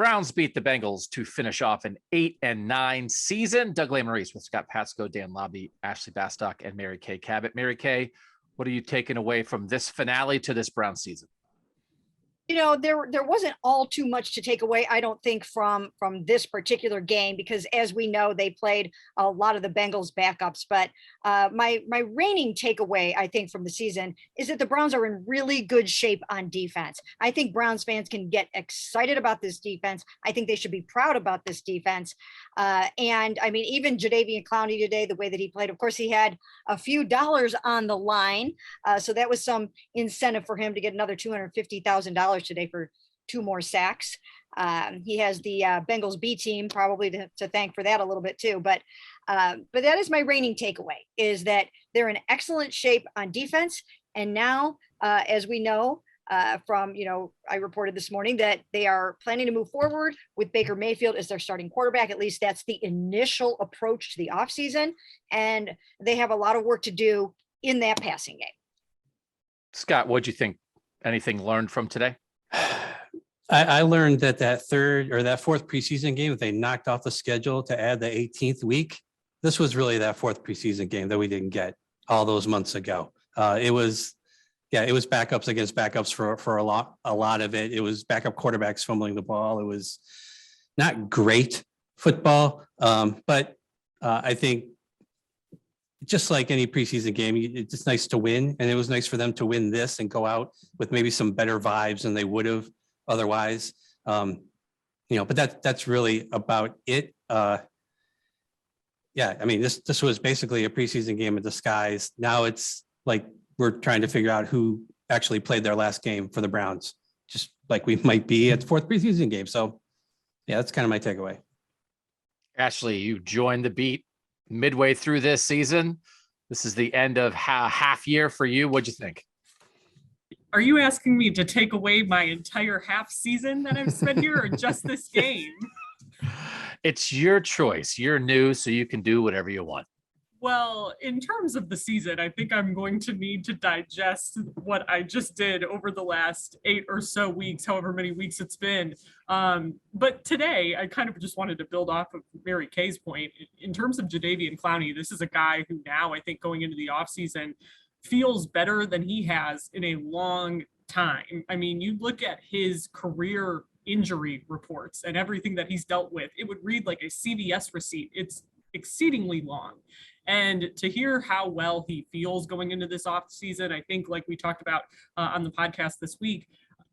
Browns beat the Bengals to finish off an 8-9 season. Doug Lesmerises with Scott Patsko, Dan Labbe, Ashley Bastock, and Mary Kay Cabot. Mary Kay, what are you taking away from this finale to this Browns season? You know, there wasn't all too much to take away, I don't think, from this particular game, because as we know, they played a lot of the Bengals backups. But my reigning takeaway, I think, from the season is that the Browns are in really good shape on defense. I think Browns fans can get excited about this defense. I think they should be proud about this defense. And I mean, even Jadeveon Clowney today, the way that he played, of course, he had a few dollars on the line. So that was some incentive for him to get another $250,000 today for 2 more sacks. He has the Bengals B team probably to thank for that a little bit too. But that is my reigning takeaway, is that they're in excellent shape on defense. And now, as we know, from, I reported this morning that they are planning to move forward with Baker Mayfield as their starting quarterback. At least that's the initial approach to the offseason. And they have a lot of work to do in that passing game. Scott, what'd you think? Anything learned from today? I learned that fourth preseason game, they knocked off the schedule to add the 18th week. This was really that fourth preseason game that we didn't get all those months ago. It was backups against backups for a lot of it. It was backup quarterbacks fumbling the ball. It was not great football, but I think just like any preseason game, it's just nice to win, and it was nice for them to win this and go out with maybe some better vibes than they would have otherwise. But that's really about it. I mean, this was basically a preseason game in disguise. Now it's like we're trying to figure out who actually played their last game for the Browns, just like we might be at the fourth preseason game. So yeah, that's kind of my takeaway. Ashley, you joined the beat midway through this season. This is the end of half year for you. What'd you think? Are you asking me to take away my entire half season that I've spent here, or just this game? It's your choice. You're new, so you can do whatever you want. Well, in terms of the season, I think I'm going to need to digest what I just did over the last 8 or so weeks, however many weeks it's been. But today, I kind of just wanted to build off of Mary Kay's point. In terms of Jadeveon Clowney, this is a guy who now, I think going into the offseason, feels better than he has in a long time. I mean, you look at his career injury reports and everything that he's dealt with, it would read like a CVS receipt. It's exceedingly long. And to hear how well he feels going into this offseason, I think, like we talked about on the podcast this week,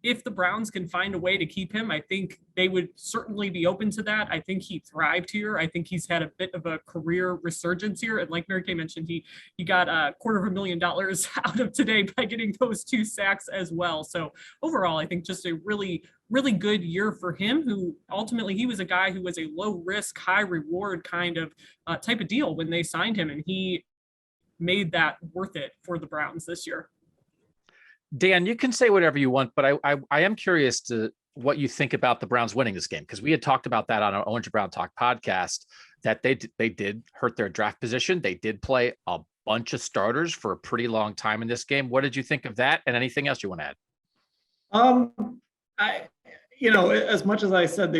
if the Browns can find a way to keep him, I think they would certainly be open to that. I think he thrived here. I think he's had a bit of a career resurgence here. And like Mary Kay mentioned, he got $250,000 out of today by getting those 2 sacks as well. So overall, I think just a really, really good year for him, who ultimately he was a guy who was a low risk, high reward kind of type of deal when they signed him. And he made that worth it for the Browns this year. Dan, you can say whatever you want, but I am curious to what you think about the Browns winning this game, because we had talked about that on our Orange and Brown Talk podcast, that they did hurt their draft position. They did play a bunch of starters for a pretty long time in this game. What did you think of that, and anything else you want to add? As much as I said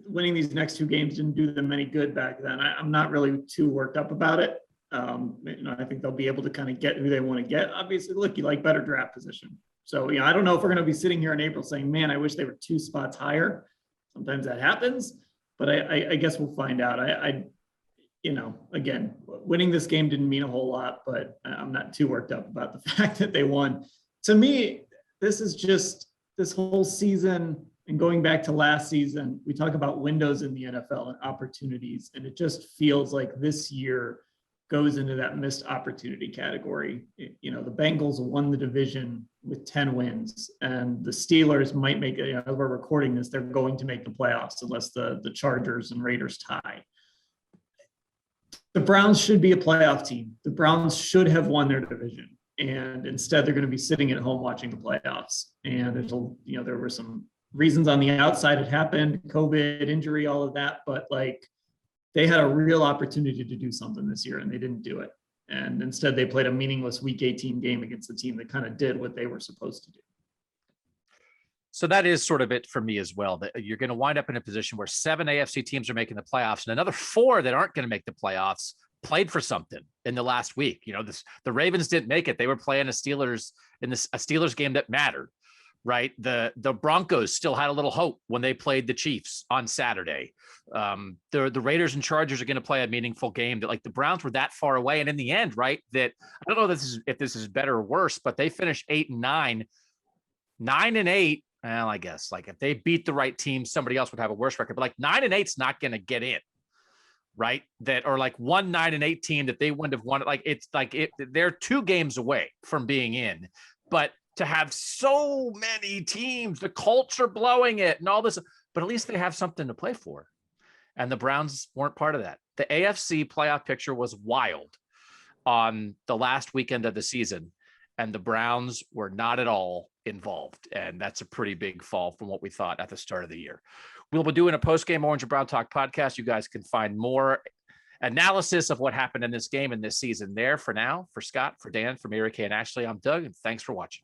winning these next 2 games didn't do them any good back then, I'm not really too worked up about it. I think they'll be able to kind of get who they want to get. Obviously, look, you like better draft position. So, I don't know if we're going to be sitting here in April saying, man, I wish they were 2 spots higher. Sometimes that happens, but I guess we'll find out. Again, winning this game didn't mean a whole lot, but I'm not too worked up about the fact that they won. To me, this is just this whole season, and going back to last season, we talk about windows in the NFL and opportunities, and it just feels like this year goes into that missed opportunity category. The Bengals won the division with 10 wins, and the Steelers might make it, as we're recording this, they're going to make the playoffs unless the Chargers and Raiders tie. The Browns should be a playoff team. The Browns should have won their division, and instead they're going to be sitting at home watching the playoffs. And there were some reasons on the outside it happened, COVID, injury, all of that, but they had a real opportunity to do something this year, and they didn't do it. And instead, they played a meaningless Week 18 game against a team that kind of did what they were supposed to do. So that is sort of it for me as well, that you're going to wind up in a position where 7 AFC teams are making the playoffs and another 4 that aren't going to make the playoffs played for something in the last week. The Ravens didn't make it. They were playing a Steelers game that mattered, right? The Broncos still had a little hope when they played the Chiefs on Saturday. The Raiders and Chargers are going to play a meaningful game. That, like, the Browns were that far away, and in the end, right, that I don't know if this is better or worse, but they finished 8-9, 9-8. Well, I guess, like, if they beat the right team, somebody else would have a worse record. But like 9-8's not going to get in, right? That, or like 9-8 team that they wouldn't have won. Like, they're 2 games away from being in. But to have so many teams, the Colts are blowing it and all this, but at least they have something to play for. And the Browns weren't part of that. The AFC playoff picture was wild on the last weekend of the season, and the Browns were not at all involved. And that's a pretty big fall from what we thought at the start of the year. We'll be doing a post-game Orange and Brown Talk podcast. You guys can find more analysis of what happened in this game and this season there. For now, for Scott, for Dan, for Mary Kay and Ashley, I'm Doug, and thanks for watching.